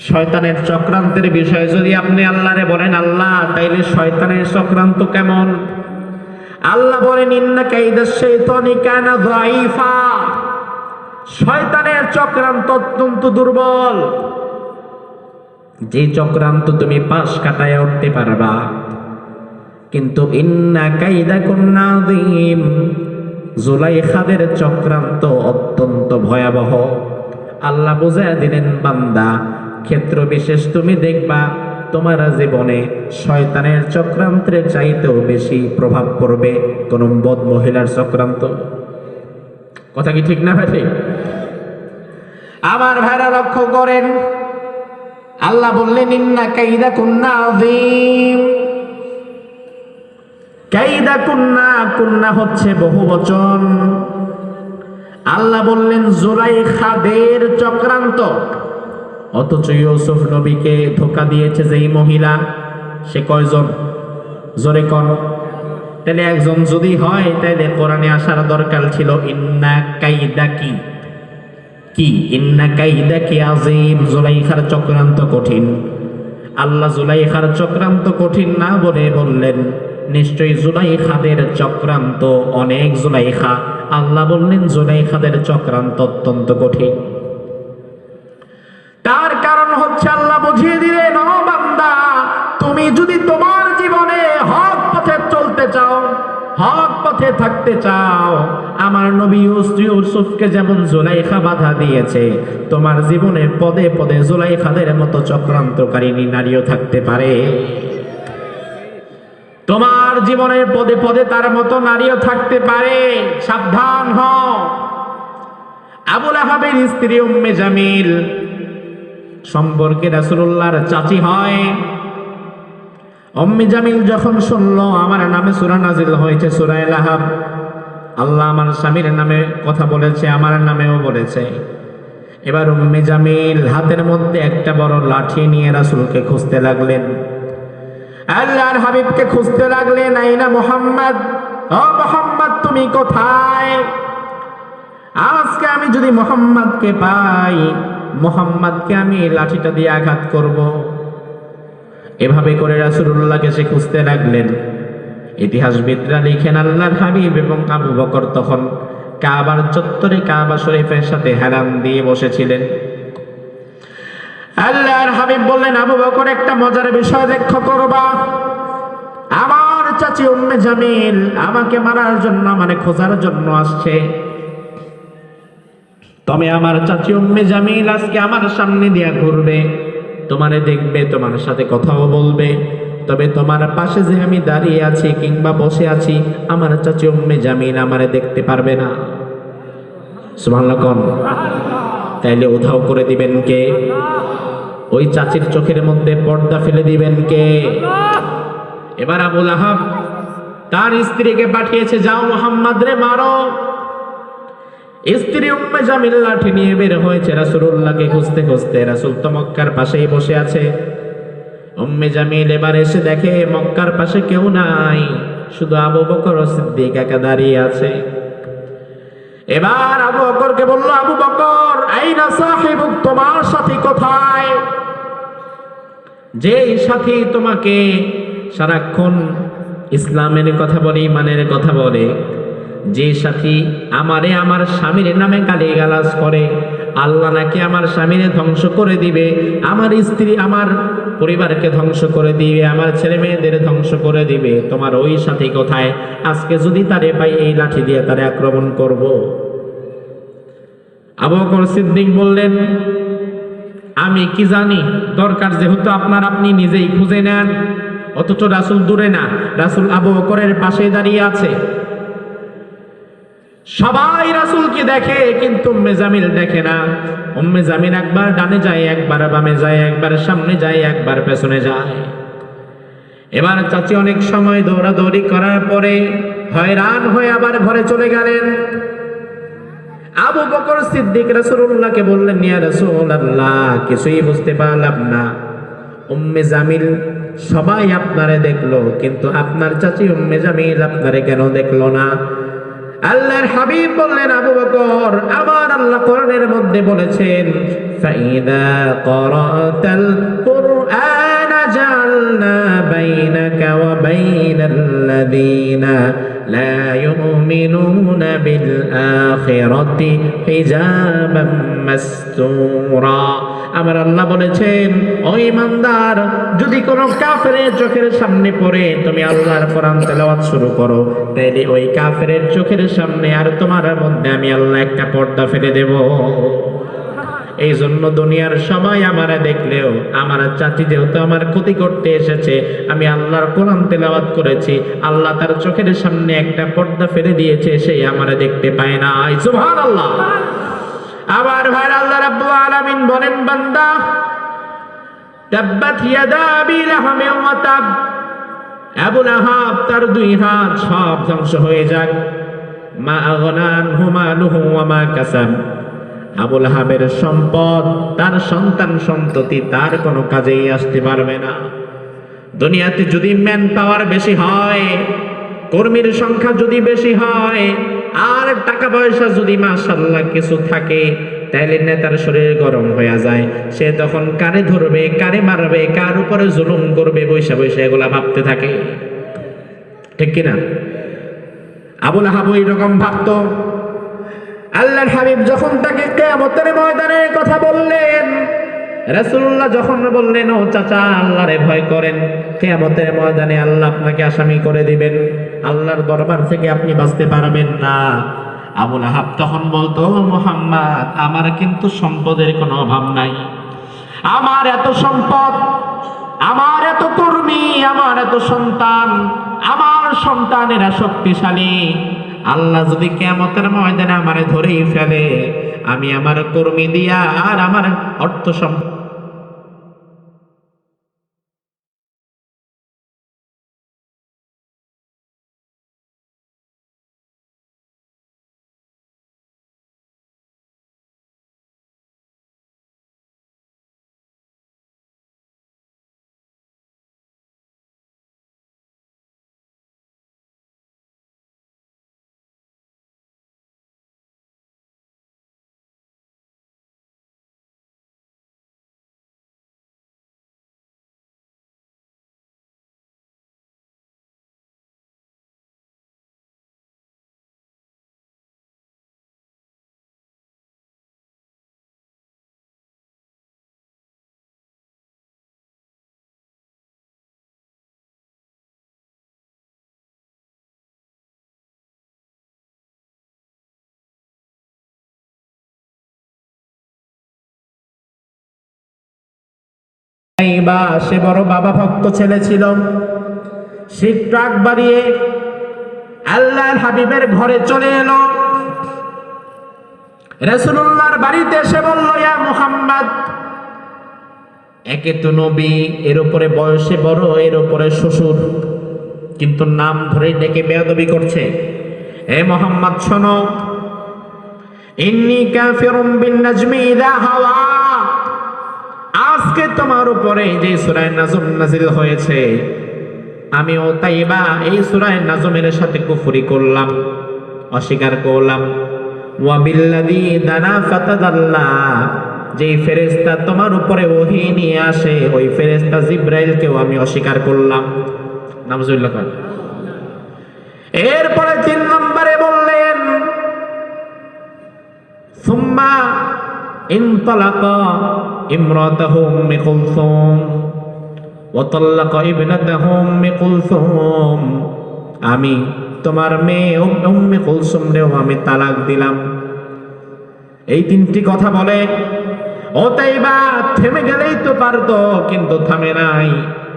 শয়তানের চক্রান্তের বিষয়ে যদি আপনি আল্লাহরে বলেন আল্লাহ তাইলে শয়তানের চক্রান্ত কেমন, আল্লাহ বলেন ইন্না কাইদাশ শাইতানি কানা যায়ীফা, শয়তানের চক্রান্ত অত্যন্ত দুর্বল। যে চক্রান্ত তুমি পাশ কাটায় উঠতে পারবা, কিন্তু ইন্না কাইদাকুন্না আযীম, জুলাইখাদের চক্রান্ত অত্যন্ত ভয়াবহ। আল্লাহ বুঝাইয়া দিলেন বান্দা, ক্ষেত্র বিশেষ তুমি দেখবা তোমার জীবনে শয়তানের চক্রান্তের চাইতেও বেশি প্রভাব পড়বে কোন বদ মহিলার চক্রান্ত। কথা কি ঠিক না ভাই? আমার ভাইরা লক্ষ্য করেন, আল্লাহ বললেন ইন্না কাইদাকুন্না আযীম। কাইদাকুন্না, কুন্না হচ্ছে বহুবচন। আল্লাহ বললেন জুলাইখাদের চক্রান্ত। অথচ ইউসুফ নবীকে ধোঁকা দিয়েছে যেই মহিলা, সে কয়জন? জোরে কোন? তাহলে একজন যদি হয় তাহলে কোরআনে আসার দরকার ছিল ইন্না কাইদাকি কি, ইন্না কাইদাকি আযীম, জুলাইখার চক্রান্ত কঠিন। আল্লাহ জুলাইখার চক্রান্ত কঠিন না বলে বললেন নিশ্চয়ই জুলাইখাদের চক্রান্ত অনেক জুলাইখা। আল্লাহ বললেন জুলাইখাদের চক্রান্ত অত্যন্ত কঠিন। তার কারণ হচ্ছে আল্লাহ বুঝিয়ে দিলেন, ও বান্দা, তুমি যদি তোমার জীবনে হক পথে চলতে চাও, হক পথে থাকতে চাও, আমার নবী ইউসুফকে যেমন জুলাইখা বাধা দিয়েছে, তোমার জীবনে পদে পদে জুলাইখাদের মতো চক্রান্তকারিণী নারীও থাকতে পারে। তোমার জীবনের পদে পদে তার মতো নারীও থাকতে পারে, সাবধান হও। আবু লাহাবের স্ত্রী উম্মে জামিল সম্পর্কে রাসূলুল্লাহর চাচি হয়। উম্মে জামিল যখন শুনলো আমার নামে সূরা নাজিল হয়েছে, সূরা লাহাব, আল্লাহ আমার স্বামীর নামে কথা বলেছে, আমার নামেও বলেছে, এবার উম্মে জামিল হাতের মধ্যে একটা বড় লাঠি নিয়ে রাসূলকে খুঁজতে লাগলেন, আল্লাহর হাবিবকে খুঁজতে লাগলেন। আইনা মুহাম্মদ, ও মুহাম্মদ তুমি কোথায়? আজকে আমি যদি মুহাম্মদকে পাই, মুহাম্মদকে আমি লাঠিটা দিয়ে আঘাত করব। এভাবে করে রাসূলুল্লাহকে সে খুঁজতে লাগলেন। ইতিহাসবিদরা লিখেন আল্লাহর হাবিব এবং আবু বকর তখন কাবার চত্বরে কাবা শরীফের সাথে হেলান দিয়ে বসেছিলেন। আল্লাহর হাবিব বললেন, আবু বকর একটা মজার বিষয় লক্ষ্য করবা, আমার চাচি উম্মে জামিল আমাকে মারার জন্য, মানে খোঁজার জন্য আসছে। তবে আমার চাচি উম্মে জামিল আজকে আমার সামনে দিয়া ঘুরবে, তোমারে দেখবে, তোমার সাথে কথাও বলবে, তবে তোমার পাশে যে আমি দাঁড়িয়ে আছি কিংবা বসে আছি, আমার চাচি উম্মে জামিল আমারে দেখতে পারবে না। সুবহানাল্লাহ কোন? তাইলে উধাও করে দিবেন কে? ওই চাচির চোখের মধ্যে পর্দা ফেলে দিবেন কে? এবার আবু লাহাব তার স্ত্রীকে পাঠিয়েছে, যাও মুহাম্মদ রে মারো। স্ত্রী উম্মে জামিল লাঠি নিয়ে বের হয়েছে রাসূলুল্লাহকে খুঁজতে খুঁজতে। রাসূল তো মক্কার পাশেই বসে আছে। উম্মে জামিল এবার এসে দেখে মক্কার পাশে কেউ নাই, শুধু আবু বকর ও সিদ্দিক একা দাঁড়িয়ে আছে। এবার আবু বকরকে বলল, আবু বকর আইনা সাহিবুক, তোমার সাথী কোথায়? যেই সাথী তোমাকে সারাক্ষণ ইসলামের কথা বলে, ইমানের কথা বলে, যে সাথী আমারে আমার স্বামীর নামে গালিগালাজ করে, আল্লাহ নাকি আমার স্বামীরে ধ্বংস করে দিবে, আমার স্ত্রী আমার পরিবারকে ধ্বংস করে দিবে, আমার ছেলে মেয়েদের ধ্বংস করে দিবে, তোমার ওই সাথী কোথায়? আজকে যদি তারে পাই এই লাঠি দিয়ে তারে আক্রমণ করব। আবু বকর সিদ্দিক বললেন, আমি কি জানি, দরকার যেহেতু আপনার আপনি নিজেই খুঁজে নেন। অথচ রাসূল দূরে না, রাসূল আবু বকরের পাশে দাঁড়িয়ে আছে। সবাই রাসূলকে দেখে কিন্তু উম্মে জামিল দেখে না। উম্মে জামিল একবার ডানে যায়, একবার বামে যায়, একবার সামনে যায়, একবার পেছনে যায়। এবার চাচি অনেক সময় দৌড়াদৌড়ি করার পরে হয়রান হয়ে আবার ঘরে চলে গেলেন। আবু বকর সিদ্দিক রাসূলুল্লাহকে বললেন, ইয়া রাসূলুল্লাহ, কিছুই বুঝতে পারলাম না, উম্মে জামিল সবাই আপনারে দেখলো, কিন্তু আপনার চাচি উম্মে জামিল আপনারে কেন দেখলো না? আল্লাহর হাবিব বললেন, আবু বকর, আমার আল্লাহ কোরআনের মধ্যে বলেছেন, ফাইদা ক্বরাতাল কুরআনা জাআলনা বাইনাকা ওয়া বাইনাল্লাযীনা লা ইউমিনুনা বিল আখিরাতি হিজাবাম মাসতুরা। আমার আল্লাহ বলেছেন, ও ঈমানদার, যদি কোনো কাফেরের চোখের সামনে পড়ে তুমি আল্লাহর কোরআন তেলাওয়াত শুরু করো, তাহলে ওই কাফেরের চোখের সামনে আর তোমার মধ্যে আমি আল্লাহ একটা পর্দা ফেলে দেব। এই জন্য দুনিয়ার সবাই আমারে দেখলেও, আমার চাচি যেহেতু আমার ক্ষতি করতে এসেছে, আমি আল্লাহর কোরআন তেলাওয়াত করেছি, আল্লাহ তার চোখের সামনে একটা পর্দা ফেলে দিয়েছে, সেই আমারে দেখতে পায় না। সুবহানাল্লাহ। আবার ভাই, আল্লাহ রাব্বুল আলামিন বলেন, বান্দা, তাব্বাত ইয়াদা আবি লাহাবিন ওয়া তাব, আবু লাহাব তার দুই হাত সব ধ্বংস হয়ে যাক, মা আগনা আনহু মালুহু ওয়া মা কাসাব। আবু লাহাবের সম্পদ, তার সন্তান সন্ততি তার কোনো কাজেই আসতে পারবে না। দুনিয়াতে যদি ম্যান পাওয়ার বেশি হয়, কর্মীর সংখ্যা যদি বেশি হয়, আর টাকা পয়সা যদি মাশাআল্লাহ কিছু থাকে, তাইলে নেতার শরীর গরম হয়ে যায়। সে তখন কারে ধরবে, কারে মারবে, কার উপরে জুলুম করবে, বৈশা বৈশা এগুলা ভাবতে থাকে, ঠিক কিনা? আবু লাহাব এরকম ভাবতো। আল্লাহর হাবিব যখন তাকে কিয়ামতের ময়দানের কথা বললেন, রাসূলুল্লাহ যখন বললেন, ও চাচা, আল্লাহরে ভয় করেন, কিয়ামতের ময়দানে আল্লাহ আপনাকে আসামি করে দিবেন, আল্লাহর দরবার থেকে আপনি বাঁচতে পারবেন না। আবু লাহাব তখন বলতো, মুহাম্মদ, আমার কিন্তু সম্পদের কোনো অভাব নাই, আমার এত সম্পদ, আমার এত কর্মী, আমার এত সন্তান, আমার সন্তানেরা শক্তিশালী। আল্লাহ যদি কিয়ামতের ময়দানে আমারে ধরেই ফেলে, আমি আমার কর্মী দিয়া আর আমার অর্থ সম্পদ সে বড় বাবা ভক্ত ছেলে ছিল। সে ট্রাক বাড়িয়ে আল্লাহর হাবিবের ঘরে চলে এলো। রাসূলুল্লাহর বাড়িতে এসে বলল, ইয়া মুহাম্মদ, একে তো নবী, এর উপরে বয়সে বড়, এর উপরে শ্বশুর, কিন্তু নাম ধরে ডেকে বেয়াদবি করছে। হে মুহাম্মদ, শোনো, ইন্নী কাফিরুম বিন নাজমি ইযা হাওয়া, আজকে তোমার উপরে যে সূরা নাজম নাজিল হয়েছে, আমি ওতাইবা এই সূরা নাজমের সাথে কুফরি করলাম, অস্বীকার করলাম। ওয়া বিল্লাযী দানা ফাতাদাল্লা, যেই ফেরেশতা তোমার উপরে ওহী নিয়ে আসে, ওই ফেরেশতা জিবরাইলকেও আমি অস্বীকার করলাম। নাউযুবিল্লাহ। এরপরে 3 নম্বরে বললেন, সুম্মা ইনতালাকা ইমরাতাহু উম্মে কুলসুম ওয়া তাল্লাকা ইবনাতাহু উম্মে কুলসুম, আমি তোমার মেয়ে উম্মে কুলসুমরেও আমি তালাক দিলাম। এই 3টি কথা বলে ওতাইবা থেমে গেলেই তো পারতো, কিন্তু থামে নাই।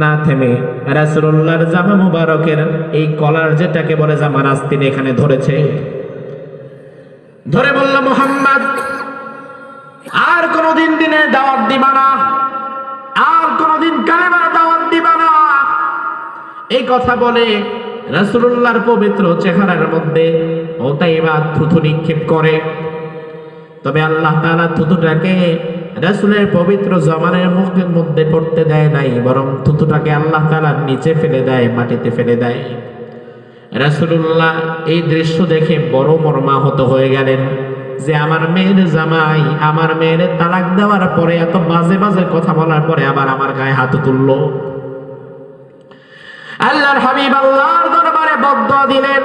না থেমে রাসূলুল্লাহর জামা মুবারকের এই কলার, যেটাকে বলে জামার আস্তিন, এখানে ধরেছে। ধরে বলল, মুহাম্মদ, আর কোনদিন দিনে দাওয়াত দিবা না, আর কোনদিন কালেমার দাওয়াত দিবা না। এই কথা বলে রাসূলুল্লাহর পবিত্র চেহারার মধ্যে ওতাইবা থুথু নিক্ষেপ করে। তবে আল্লাহ তাআলা থুতুটাকে রাসূলের পবিত্র জবানের মুখের মধ্যে পড়তে দেয় নাই, বরং থুতুটাকে আল্লাহ তাআলা নিচে ফেলে দেয়, মাটিতে ফেলে দেয়। রাসূলুল্লাহ এই দৃশ্য দেখে বড় মর্মাহত হয়ে গেলেন যে আমার মেয়ের জামাই আমার মেয়ের তালাক দেওয়ার পরে এত বাজে বাজে কথা বলার পরে আবার আমার গায়ে হাত তুললো। আল্লাহর হাবিব আল্লাহর দরবারে বদদুয়া দিলেন।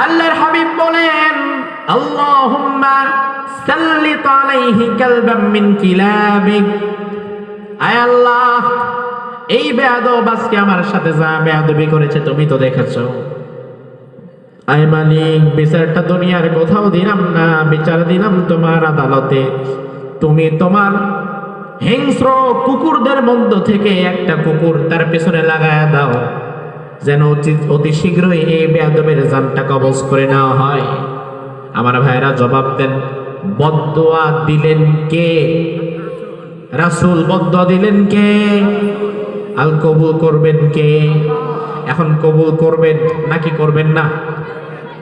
আল্লাহর হাবিব বলেন, আল্লাহুম্মা সাল্লিত আলাইহি কালবাম মিন কিলাবিক। আয় আল্লাহ, এই বেয়াদব আজকে আমার সাথে যা বেয়াদবি করেছে তুমি তো দেখেছো। আয় মালিক, বিচারটা দুনিয়ার কোথাও দিলাম না, বিচার দিলাম তোমার আদালতে। তুমি তোমার হিংস্র কুকুরদের মধ্য থেকে একটা কুকুর তার পেছনে লাগায়া দাও, যেন অতি শীঘ্রই এই বেয়াদবের জানটা কবজ করে নেওয়া হয়। আমার ভাইরা জবাব দেন, বদদুয়া দিলেন কে? রাসূল। বদদুয়া দিলেন কে? আল কবুল করবেন কে? এখন কবুল করবেন নাকি করবেন না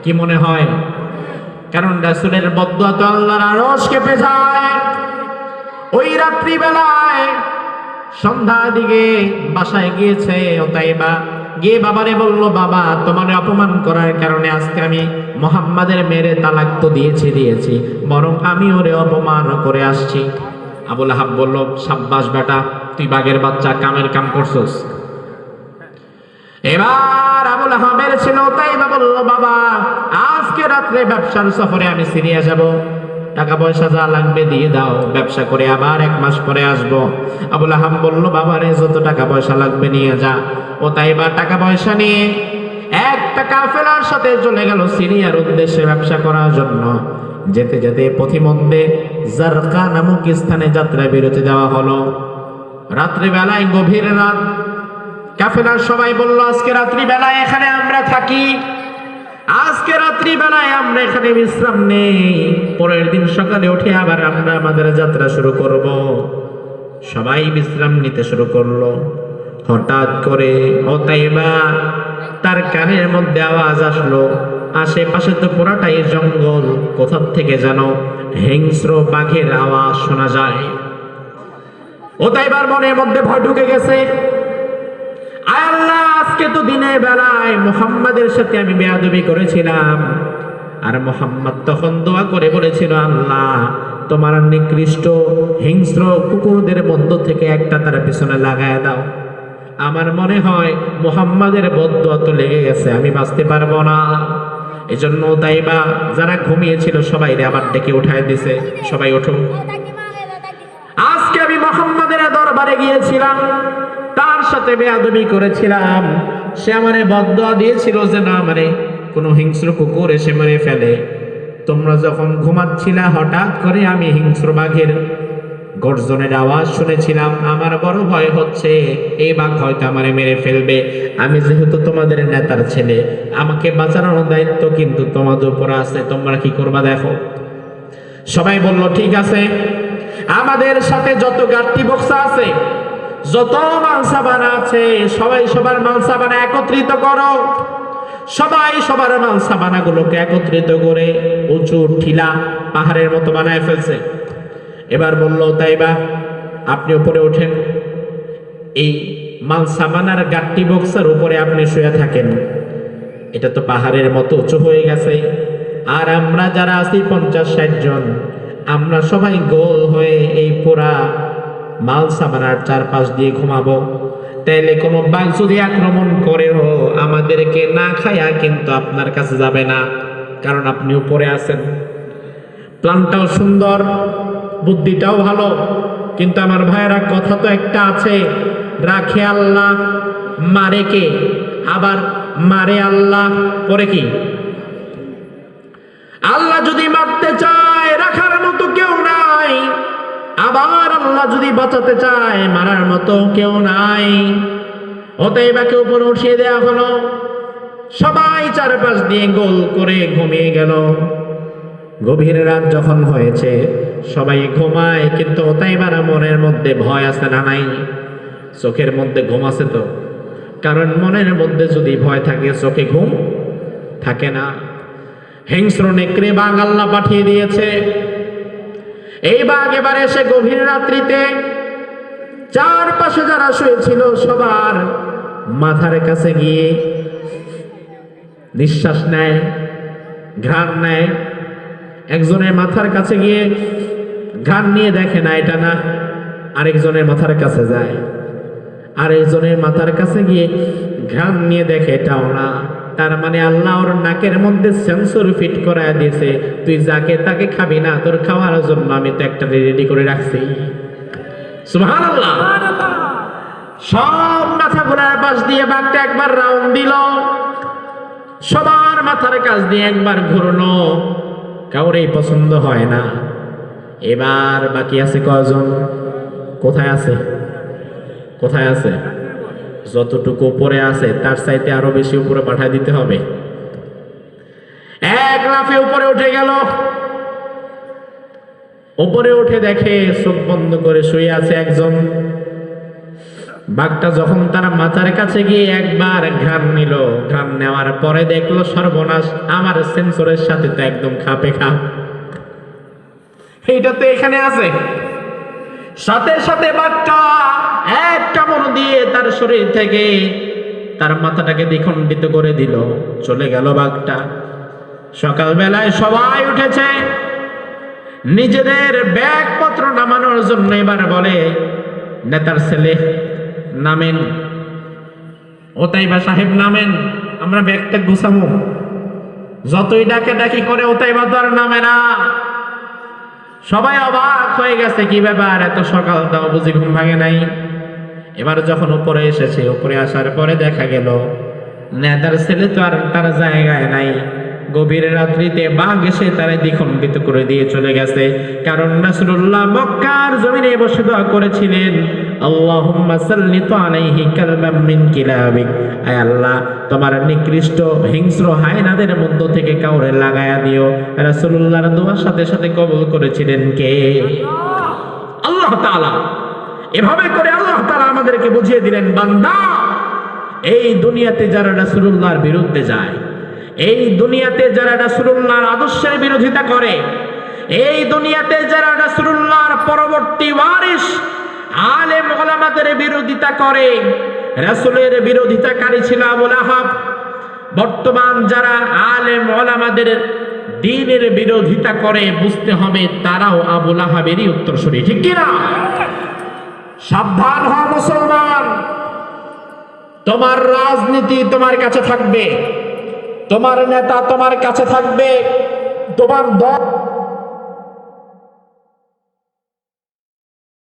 কি মনে হয়? কারণ রাসূলের বদদুয়া তো আল্লাহর আরশ কেঁপে যায়। ওই রাত্রি বেলায় সন্ধ্যা দিকে বাসায় গিয়েছে ওতাইবা, গিয়ে বাবারে বলল, বাবা তোমার অপমান করার কারণে আজকে আমি মুহাম্মাদের মেরে তালাক তো দিয়েছি, বরং আমি ওরে অপমান করে আসছি। আবু লাহাব বলল, সাব্বাস বেটা, তুই বাঘের বাচ্চা, কামের কাম করছস। এবার আবু লাহাবের ছিল ওতাইবা বলল, বাবা আজকে রাত্রে ব্যবসার সফরে আমি সিরিয়া যাব, টাকা পয়সা যা লাগবে দিয়ে দাও, ব্যবসা করে আবার 1 মাস পরে আসবো। আবু লাহাব বলল, বাবারে যত টাকা পয়সা লাগবে নিয়ে যা। ও তাই বা টাকা পয়সা নিয়ে একটা কাফেলার সাথে চলে গেল সিরিয়ার উদ্দেশ্যে ব্যবসা করার জন্য। যেতে যেতে পথিমধ্যে জারকা নামক স্থানে যাত্রা বিরতি দেওয়া হলো। রাত্রিবেলায়, গভীর রাত, কাফেলার সবাই বলল, আজকে রাত্রিবেলায় এখানে আমরা থাকি, আজকে রাত্রি বেলায় আমরা এখানে বিশ্রাম নেই, পরের দিন সকালে উঠে আবার আমরা আমাদের যাত্রা শুরু করব। সবাই বিশ্রাম নিতে শুরু করলো। হঠাৎ করে ওতাইবা তার কানের মধ্যে আওয়াজ আসলো, আশেপাশে তো পুরাটাই জঙ্গল, কোথা থেকে যেন হিংস্র বাঘের আওয়াজ শোনা যায়। ওতাইবার মনের মধ্যে ভয় ঢুকে গেছে। আয় আল্লাহ, আজকে তো দিনের বেলায় মুহাম্মাদের সাথে আমি বেয়াদবি করেছিলাম, আর মুহাম্মদ তখন দোয়া করে বলেছিল, আল্লাহ তোমার নিকৃষ্ট হিংস্র কুকুরদের মধ্য থেকে একটা তার পিছনে লাগায় দাও। আমার মনে হয় মুহাম্মাদের বদদুয়া তো লেগে গেছে, আমি বাঁচতে পারবো না। এজন্য তাইবা যারা ঘুমিয়েছিল সবাই আবার ডেকে উঠায় দিছে, সবাই ওঠো, আজকে আমি মুহাম্মাদের দরবারে গিয়েছিলাম, তার সাথে বেয়াদবি করেছিলাম, সে আমারে বদদুয়া দিয়েছিল যে না মানে কোনো হিংস্র কুকুর এসে মেরে ফেলে। তোমরা যখন ঘুমাচ্ছিলা হঠাৎ করে আমি হিংস্র বাঘের গর্জনের আওয়াজ শুনেছিলাম, আমার বড় ভয় হচ্ছে এই বাঘ হয়তো আমারে মেরে ফেলবে। আমি যেহেতু তোমাদের নেতার ছেলে, আমাকে বাঁচানোর দায়িত্ব কিন্তু তোমাদের উপর আছে, তোমরা কি করবা দেখো। সবাই বলল, ঠিক আছে, আমাদের সাথে যত গাট্টি বক্সা আছে, যত মালসাবানা আছে, সবাই সবার মালসাবানা একত্রিত করো। সবাই সবার মালসাবানা গুলোকে একত্রিত করে উঁচু ঠিলা পাহাড়ের মতো বানায় ফেলছে। এবার বলল, তাইবা আপনি উপরে ওঠেন, এই মালসাবানার গাট্টি বক্সার উপরে আপনি শুয়ে থাকেন। এটা তো পাহাড়ের মতো উঁচু হয়ে গেছে, আর আমরা যারা আছি 50-60 জন, আমরা সবাই গোল হয়ে এই পুরা মালসাবানার চারপাশ দিয়ে ঘুমাবো। তাইলে কোনো বাঘ যদি আক্রমণ করেও আমাদেরকে না খায়া কিন্তু আপনার কাছে যাবে না, কারণ আপনি উপরে আছেন। প্ল্যানটাও সুন্দর, বুদ্ধিটাও ভালো, কিন্তু আমার ভাইয়েরা কথা তো একটা আছে, রাখে আল্লাহ মারে কে, আবার মারে আল্লাহ পরে কি? আল্লাহ যদি মারতে চায় রাখার মতো কেউ নাই, আবার আল্লাহ যদি বাঁচাতে চায় মারার মতো কেউ নাই। ওতাইবাকে উপরে উঠিয়ে দেওয়া হলো, সবাই চারপাশ দিয়ে গোল করে ঘুমিয়ে গেল। গভীর রাত যখন হয়েছে সবাই ঘুমায়, কিন্তু ওতাইবার মনের মধ্যে ভয় আছে না নাই? চোখের মধ্যে ঘুম আছে তো, কারণ মনের মধ্যে যদি ভয় থাকে চোখে ঘুম থাকে না। হিংস্র নেকড়ে বাঘ আল্লাহ পাঠিয়ে দিয়েছে। এই বাঘ এবার এসে গভীর রাত্রিতে চারপাশে যারা শুয়েছিল সবার মাথার কাছে গিয়ে নিঃশ্বাস নেয়, ঘ্রাণ নেয়। একজনের মাথার কাছে গিয়ে ঘ্রাণ নিয়ে দেখে না এটা না, আরেকজনের মাথার কাছে যায়, আরেকজনের মাথার কাছে গিয়ে ঘ্রাণ নিয়ে দেখে এটাও না। তার মানে আল্লাহ ওর নাকের মধ্যে সেন্সর ফিট করায় দিয়েছে, তুই যাকে তাকে খাবি না, তোর খাওয়ার জন্য আমি তো একটা রেডি করে রাখছি। সুবহানাল্লাহ। সব মাথা ঘোরার পাশ দিয়ে বাঘটা একবার রাউন্ড দিল, সবার মাথার কাছ দিয়ে একবার ঘুরলো, কাউরেই পছন্দ হয় না। এবার বাকি আছে কয়জন? কোথায় আছে? কোথায় আছে? যতটুকু উপরে আছে তার চাইতে আরো বেশি উপরে পাঠায় দিতে হবে। এক লাফে উপরে উঠে গেল, উপরে উঠে দেখে চোখ বন্ধ করে শুয়ে আছে একজন। বাঘটা যখন তার মাথার কাছে গিয়ে একবার ঘ্রাণ নিল, ঘ্রাণ নেওয়ার পরে দেখলো সর্বনাশ, আমার সেন্সরের সাথে তো একদম খাপে খাপ, এইটা তো এখানে আছে। সাথে সাথে বাঘটা এক কামড় দিয়ে তার শরীর থেকে তার মাথাটাকে দ্বিখণ্ডিত করে দিল, চলে গেল বাঘটা। সকালবেলায় সবাই উঠেছে, নিজেদের ব্যাগপত্র নামানোর জন্য এবার বলে, নেতার ছেলে নামেন, ওতাইবা সাহেব নামেন, আমরা ব্যাগটা গুছাবো। যতই ডাকে ডাকি করে ওতাইবা তো আর নামে না। সবাই অবাক হয়ে গেছে, কি ব্যাপার, এত সকাল তাও বুঝি ঘুম ভাঙে নাই। এবার যখন উপরে এসেছে, উপরে আসার পরে দেখা গেল নেতার ছেলে তো আর তার জায়গায় নাই। গভীর রাত্রিতে বাঘ এসে তারা দ্বিখণ্ডিত করে দিয়ে চলে গেছে। কারণ রাসূলুল্লাহ মক্কার জমিনে বসে দোয়া করেছিলেন, আল্লাহুম্মা সাল্লিত আলাইহি কালবাম মিন কিলাবিক, আয় আল্লাহ তোমার নিকৃষ্ট হিংস্র হায়নাদের মধ্য থেকে কাউরে লাগায়া দিও। রাসূলুল্লাহর দোয়ার সাথে সাথে কবুল করেছিলেন কে? আল্লাহ তাআলা। এভাবে করে আল্লাহ তাআলা আমাদেরকে বুঝিয়ে দিলেন, বান্দা এই দুনিয়াতে যারা রাসূলুল্লাহর বিরুদ্ধে যায়, এই দুনিয়াতে যারা রাসূলুল্লাহর আদর্শের বিরোধিতা করে, এই দুনিয়াতে যারা রাসূলুল্লাহর পরবর্তী ওয়ারিস আলেম ওলামাদের বিরোধিতা করে, রাসূলের বিরোধিতাকারী ছিল আবু লাহাব। বর্তমান যারা আলেম ওলামাদের দ্বীনের বিরোধিতা করে, বুঝতে হবে তারাও আবু লাহাবেরই উত্তরসূরি, ঠিক কি না? সাবধান হও মুসলমান, তোমার রাজনীতি তোমার কাছে থাকবে, তোমার নেতা তোমার কাছে থাকবে, তোমার দল